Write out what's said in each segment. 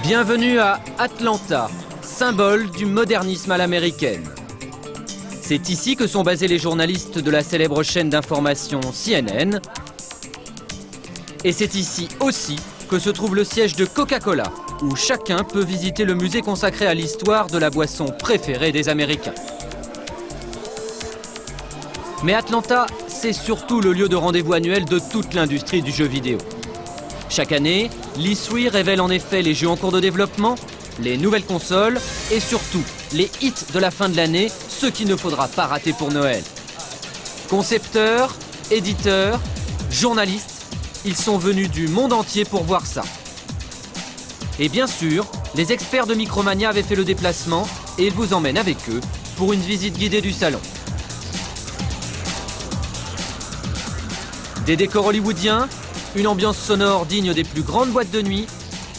Bienvenue à Atlanta, symbole du modernisme à l'américaine. C'est ici que sont basés les journalistes de la célèbre chaîne d'information CNN. Et c'est ici aussi que se trouve le siège de Coca-Cola, où chacun peut visiter le musée consacré à l'histoire de la boisson préférée des Américains. Mais Atlanta, c'est surtout le lieu de rendez-vous annuel de toute l'industrie du jeu vidéo. Chaque année, l'E3 révèle en effet les jeux en cours de développement, les nouvelles consoles et surtout les hits de la fin de l'année, ceux qu'il ne faudra pas rater pour Noël. Concepteurs, éditeurs, journalistes, ils sont venus du monde entier pour voir ça. Et bien sûr, les experts de Micromania avaient fait le déplacement et ils vous emmènent avec eux pour une visite guidée du salon. Des décors hollywoodiens, une ambiance sonore digne des plus grandes boîtes de nuit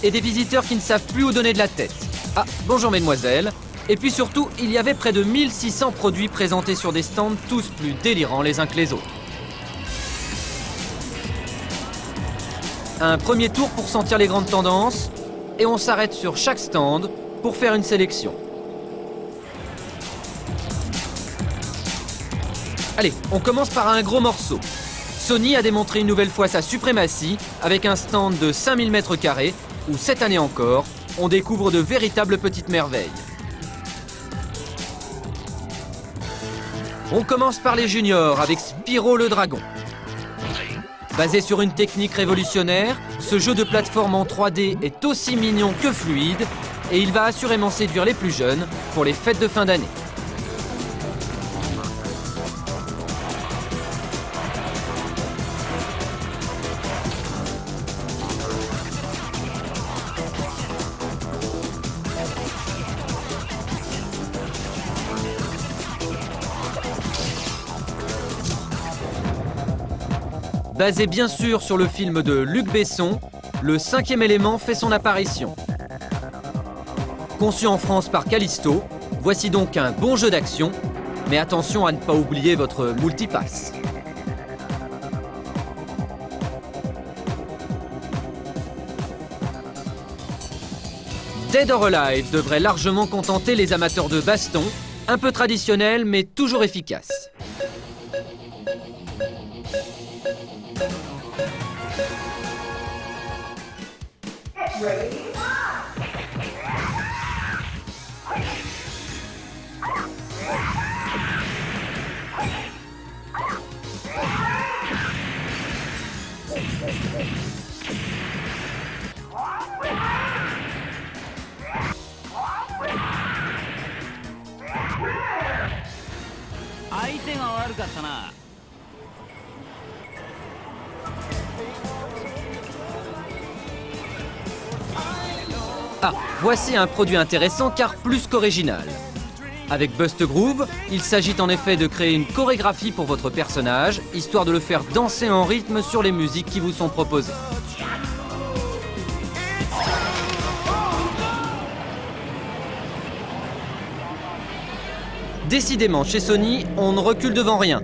et des visiteurs qui ne savent plus où donner de la tête. Ah, bonjour mesdemoiselles. Et puis surtout, il y avait près de 1600 produits présentés sur des stands, tous plus délirants les uns que les autres. Un premier tour pour sentir les grandes tendances et on s'arrête sur chaque stand pour faire une sélection. Allez, on commence par un gros morceau. Sony a démontré une nouvelle fois sa suprématie avec un stand de 5000 m² où cette année encore, on découvre de véritables petites merveilles. On commence par les juniors avec Spyro le Dragon. Basé sur une technique révolutionnaire, ce jeu de plateforme en 3D est aussi mignon que fluide et il va assurément séduire les plus jeunes pour les fêtes de fin d'année. Basé bien sûr sur le film de Luc Besson, le 5e élément fait son apparition. Conçu en France par Callisto, voici donc un bon jeu d'action, mais attention à ne pas oublier votre multipass. Dead or Alive devrait largement contenter les amateurs de baston, un peu traditionnel mais toujours efficace. Ah, voici un produit intéressant car plus qu'original. Avec Bust Groove, il s'agit en effet de créer une chorégraphie pour votre personnage, histoire de le faire danser en rythme sur les musiques qui vous sont proposées. Décidément, chez Sony, on ne recule devant rien.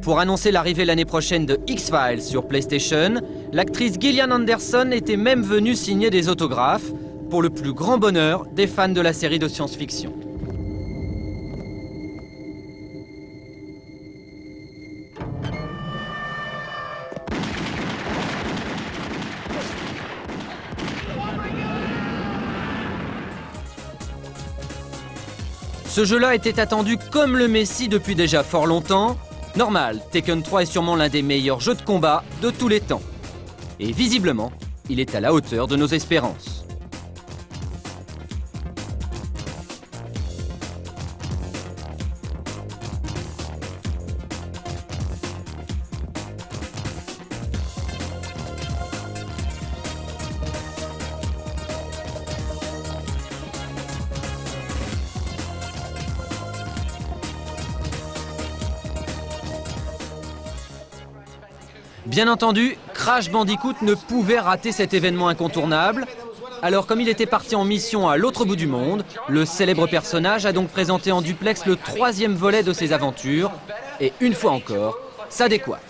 Pour annoncer l'arrivée l'année prochaine de X-Files sur PlayStation, l'actrice Gillian Anderson était même venue signer des autographes, pour le plus grand bonheur des fans de la série de science-fiction. Ce jeu-là était attendu comme le Messie depuis déjà fort longtemps. Normal, Tekken 3 est sûrement l'un des meilleurs jeux de combat de tous les temps. Et visiblement, il est à la hauteur de nos espérances. Bien entendu, Crash Bandicoot ne pouvait rater cet événement incontournable. Alors comme il était parti en mission à l'autre bout du monde, le célèbre personnage a donc présenté en duplex le 3e volet de ses aventures. Et une fois encore, ça décoiffe.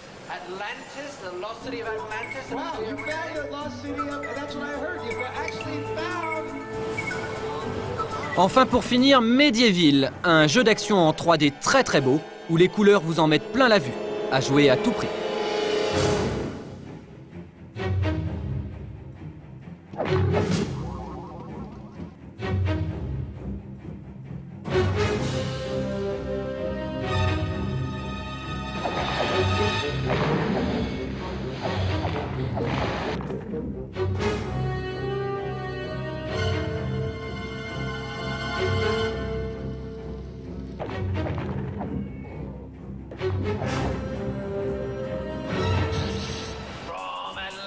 Enfin pour finir, Medieval, un jeu d'action en 3D très beau, où les couleurs vous en mettent plein la vue, à jouer à tout prix.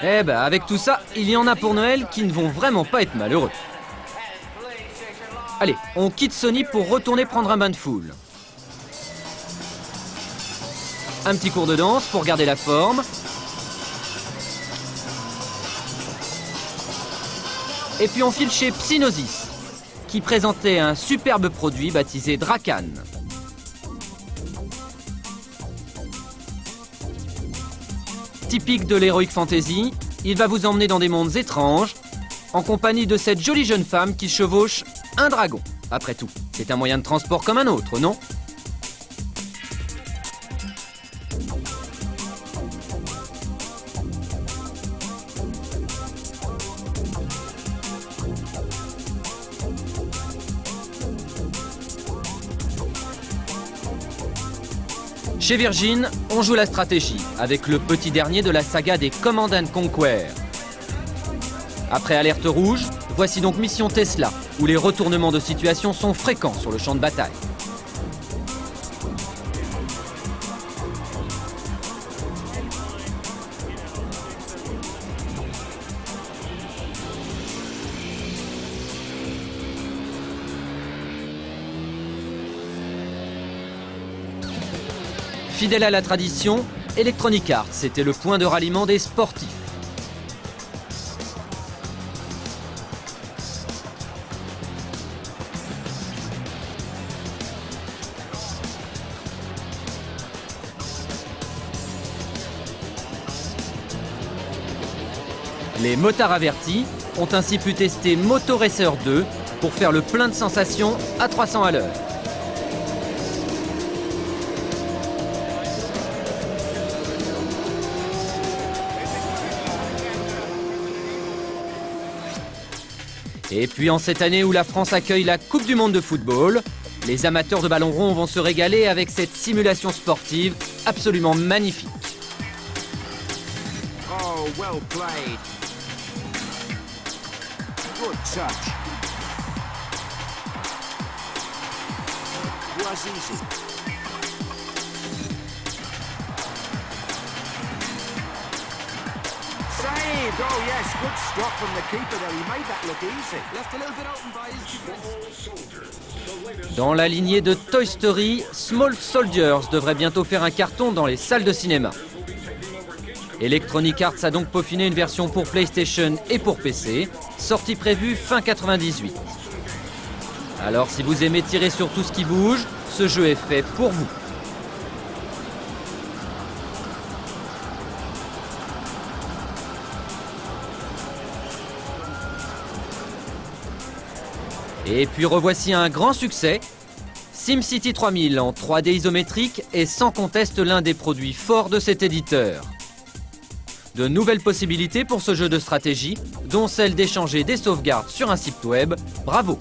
Eh ben, avec tout ça, il y en a pour Noël qui ne vont vraiment pas être malheureux. Allez, on quitte Sony pour retourner prendre un bain de foule. Un petit cours de danse pour garder la forme. Et puis on file chez Psygnosis, qui présentait un superbe produit baptisé Drakan. Typique de l'heroic fantasy, il va vous emmener dans des mondes étranges, en compagnie de cette jolie jeune femme qui chevauche un dragon. Après tout, c'est un moyen de transport comme un autre, non ? Chez Virgin, on joue la stratégie, avec le petit dernier de la saga des Command & Conquer. Après Alerte Rouge, voici donc Mission Tesla, où les retournements de situation sont fréquents sur le champ de bataille. Fidèle à la tradition, Electronic Arts était le point de ralliement des sportifs. Les motards avertis ont ainsi pu tester Moto Racer 2 pour faire le plein de sensations à 300 à l'heure. Et puis en cette année où la France accueille la Coupe du Monde de football, les amateurs de ballon rond vont se régaler avec cette simulation sportive absolument magnifique. Oh, well played. Good touch. Was easy. Saved! Oh yes, good stop from the keeper there. He made that look easy. Left a little bit open by his defense. Dans la lignée de Toy Story, Small Soldiers devrait bientôt faire un carton dans les salles de cinéma. Electronic Arts a donc peaufiné une version pour PlayStation et pour PC, sortie prévue fin 98. Alors si vous aimez tirer sur tout ce qui bouge, ce jeu est fait pour vous. Et puis revoici un grand succès. SimCity 3000 en 3D isométrique est sans conteste l'un des produits forts de cet éditeur. De nouvelles possibilités pour ce jeu de stratégie, dont celle d'échanger des sauvegardes sur un site web. Bravo!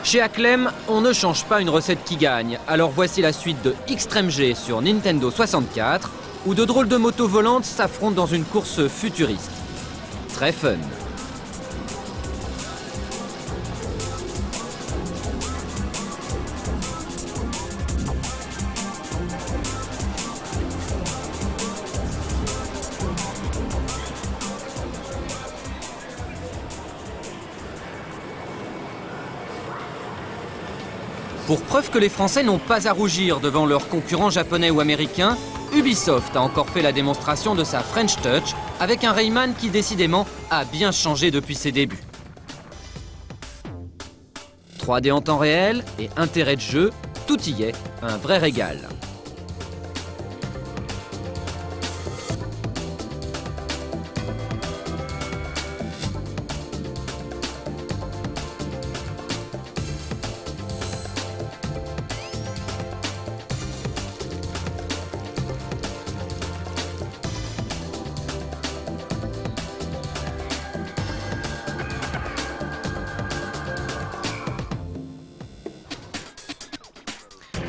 Chez Acclaim, on ne change pas une recette qui gagne, alors voici la suite de Extreme G sur Nintendo 64, où de drôles de motos volantes s'affrontent dans une course futuriste. Très fun. Pour preuve que les Français n'ont pas à rougir devant leurs concurrents japonais ou américains, Ubisoft a encore fait la démonstration de sa French Touch avec un Rayman qui décidément a bien changé depuis ses débuts. 3D en temps réel et intérêt de jeu, tout y est un vrai régal.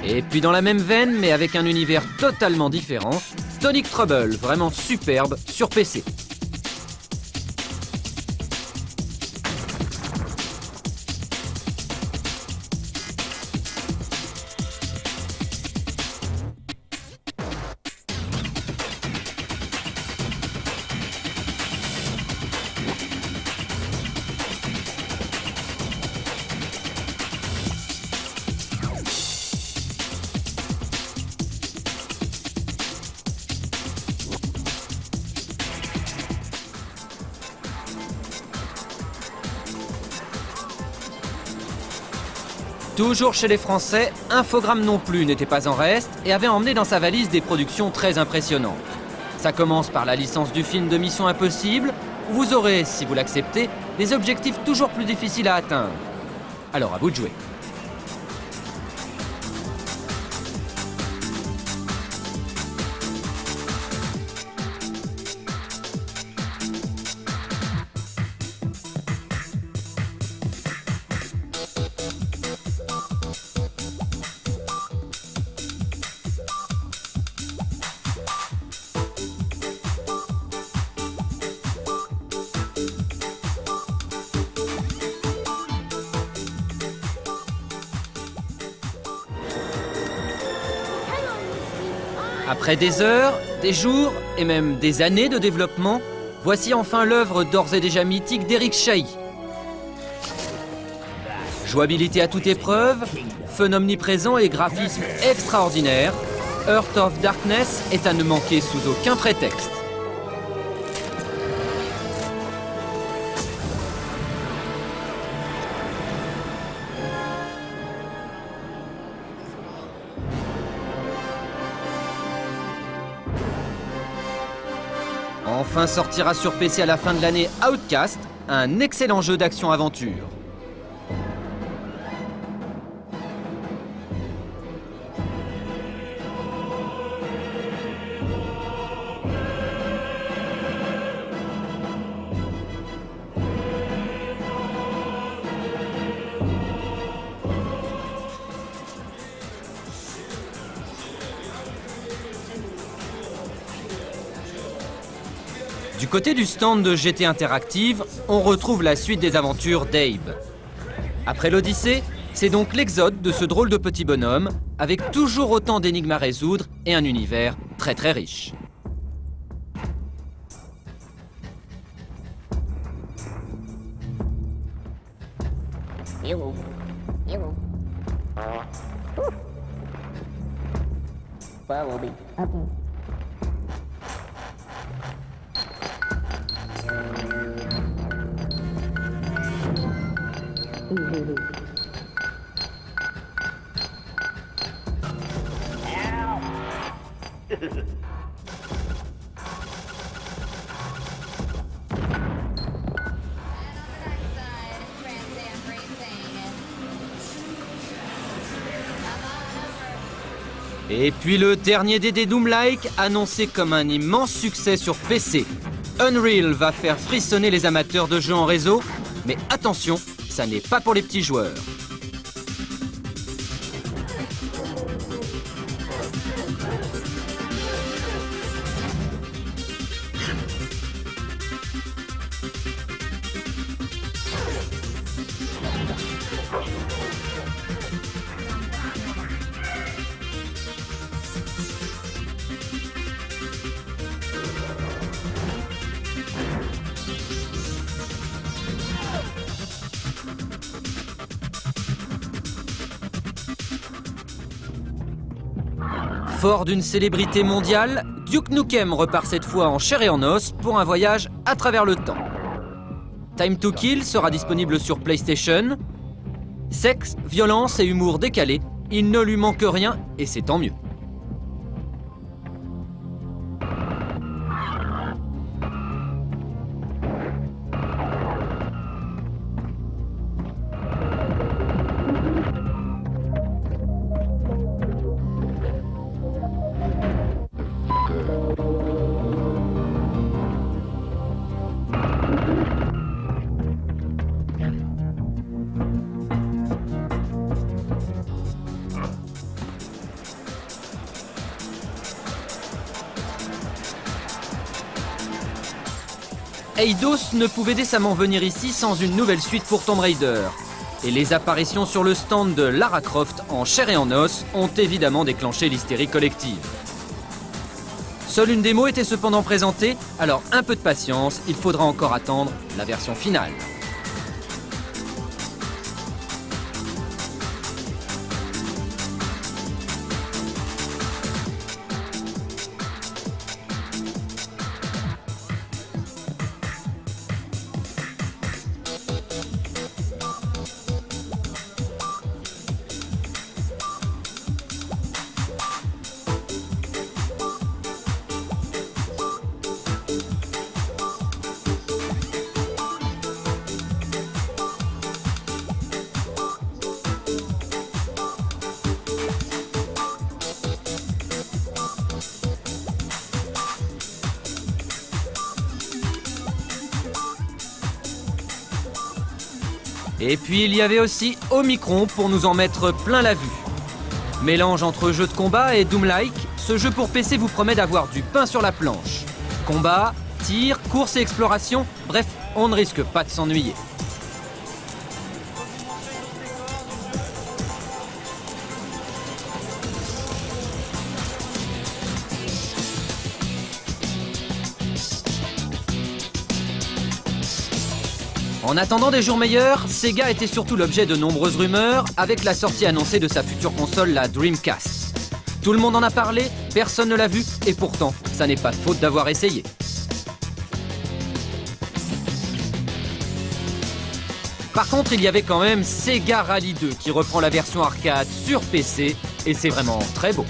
Et puis dans la même veine, mais avec un univers totalement différent, Tonic Trouble, vraiment superbe sur PC. Toujours chez les Français, Infogrames non plus n'était pas en reste et avait emmené dans sa valise des productions très impressionnantes. Ça commence par la licence du film de Mission Impossible, où vous aurez, si vous l'acceptez, des objectifs toujours plus difficiles à atteindre. Alors à vous de jouer. Après des heures, des jours et même des années de développement, voici enfin l'œuvre d'ores et déjà mythique d'Eric Chahi. Jouabilité à toute épreuve, fun omniprésent et graphisme extraordinaire, Heart of Darkness est à ne manquer sous aucun prétexte. Enfin sortira sur PC à la fin de l'année Outcast, un excellent jeu d'action-aventure. Du côté du stand de GT Interactive, on retrouve la suite des aventures d'Abe. Après l'Odyssée, c'est donc l'exode de ce drôle de petit bonhomme, avec toujours autant d'énigmes à résoudre et un univers très très riche. Hello. Hello. Follow me. Okay. Et puis le dernier DD Doom-like, annoncé comme un immense succès sur PC. Unreal va faire frissonner les amateurs de jeux en réseau, mais attention, ça n'est pas pour les petits joueurs. Fort d'une célébrité mondiale, Duke Nukem repart cette fois en chair et en os pour un voyage à travers le temps. Time to Kill sera disponible sur PlayStation. Sexe, violence et humour décalé il ne lui manque rien et c'est tant mieux. Eidos ne pouvait décemment venir ici sans une nouvelle suite pour Tomb Raider. Et les apparitions sur le stand de Lara Croft en chair et en os ont évidemment déclenché l'hystérie collective. Seule une démo était cependant présentée, alors un peu de patience, il faudra encore attendre la version finale. Et puis il y avait aussi Omicron pour nous en mettre plein la vue. Mélange entre jeu de combat et Doom-like, ce jeu pour PC vous promet d'avoir du pain sur la planche. Combat, tir, course et exploration, bref, on ne risque pas de s'ennuyer. En attendant des jours meilleurs, Sega était surtout l'objet de nombreuses rumeurs avec la sortie annoncée de sa future console, la Dreamcast. Tout le monde en a parlé, personne ne l'a vu, et pourtant, ça n'est pas de faute d'avoir essayé. Par contre, il y avait quand même Sega Rally 2 qui reprend la version arcade sur PC, et c'est vraiment très beau.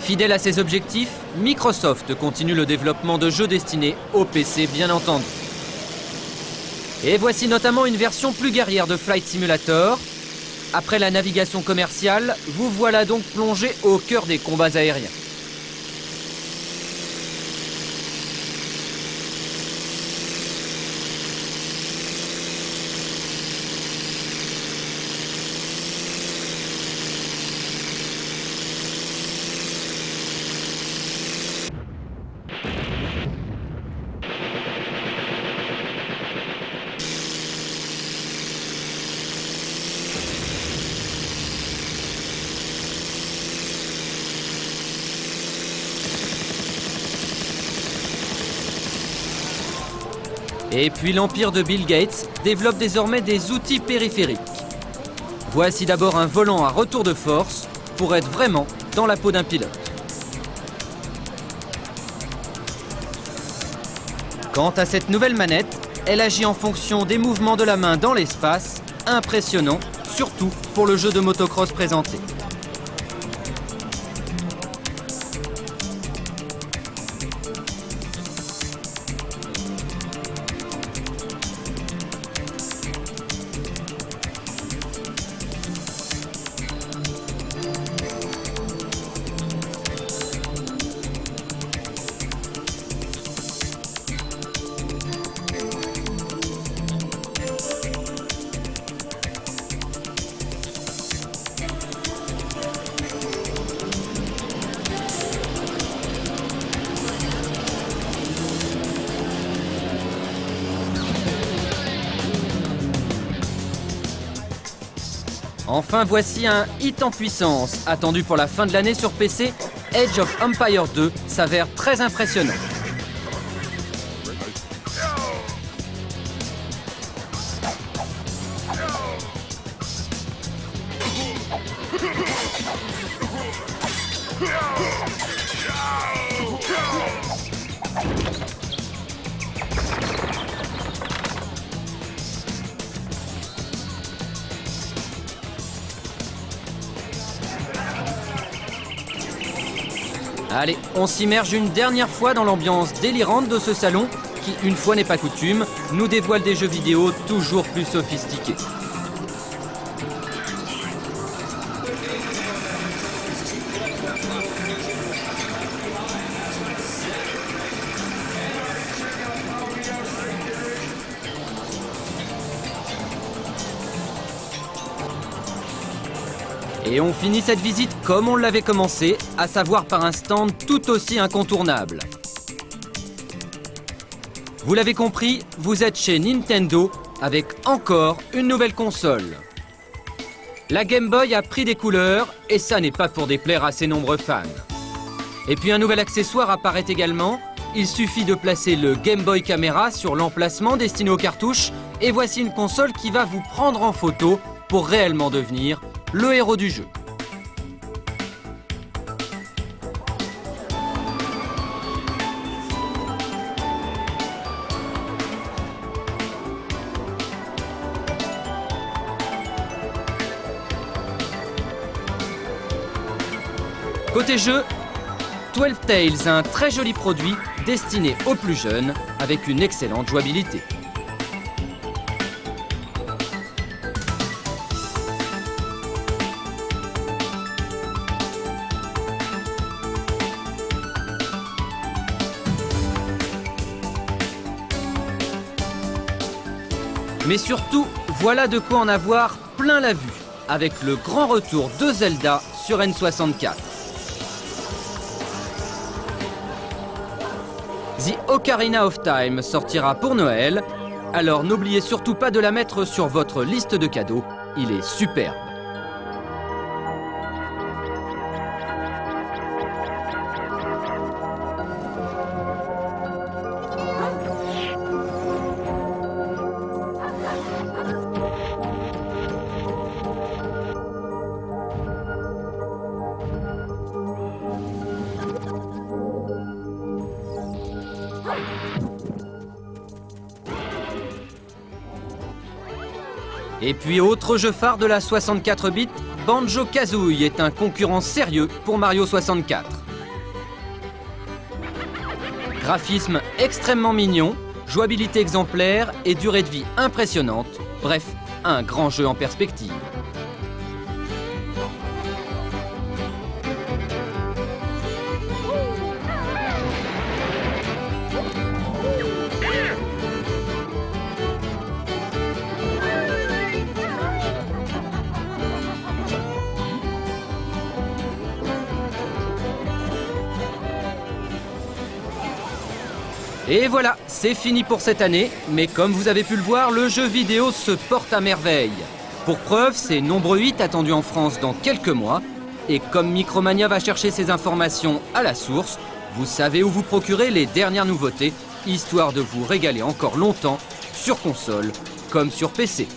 Fidèle à ses objectifs, Microsoft continue le développement de jeux destinés au PC bien entendu. Et voici notamment une version plus guerrière de Flight Simulator. Après la navigation commerciale, vous voilà donc plongé au cœur des combats aériens. Et puis l'empire de Bill Gates développe désormais des outils périphériques. Voici d'abord un volant à retour de force pour être vraiment dans la peau d'un pilote. Quant à cette nouvelle manette, elle agit en fonction des mouvements de la main dans l'espace, impressionnant, surtout pour le jeu de motocross présenté. Enfin, voici un hit en puissance, attendu pour la fin de l'année sur PC, Age of Empires 2 s'avère très impressionnant. Allez, on s'immerge une dernière fois dans l'ambiance délirante de ce salon qui, une fois n'est pas coutume, nous dévoile des jeux vidéo toujours plus sophistiqués. Et on finit cette visite comme on l'avait commencé, à savoir par un stand tout aussi incontournable. Vous l'avez compris, vous êtes chez Nintendo avec encore une nouvelle console. La Game Boy a pris des couleurs et ça n'est pas pour déplaire à ses nombreux fans. Et puis un nouvel accessoire apparaît également. Il suffit de placer le Game Boy Camera sur l'emplacement destiné aux cartouches et voici une console qui va vous prendre en photo pour réellement devenir le héros du jeu. Côté jeu, 12 Tales, un très joli produit destiné aux plus jeunes avec une excellente jouabilité. Mais surtout, voilà de quoi en avoir plein la vue, avec le grand retour de Zelda sur N64. The Ocarina of Time sortira pour Noël, alors n'oubliez surtout pas de la mettre sur votre liste de cadeaux, il est superbe. Et puis autre jeu phare de la 64 bits, Banjo-Kazooie est un concurrent sérieux pour Mario 64. Graphisme extrêmement mignon, jouabilité exemplaire et durée de vie impressionnante, bref, un grand jeu en perspective. Et voilà, c'est fini pour cette année, mais comme vous avez pu le voir, le jeu vidéo se porte à merveille. Pour preuve, ces nombreux hits attendus en France dans quelques mois, et comme Micromania va chercher ces informations à la source, vous savez où vous procurer les dernières nouveautés, histoire de vous régaler encore longtemps sur console comme sur PC.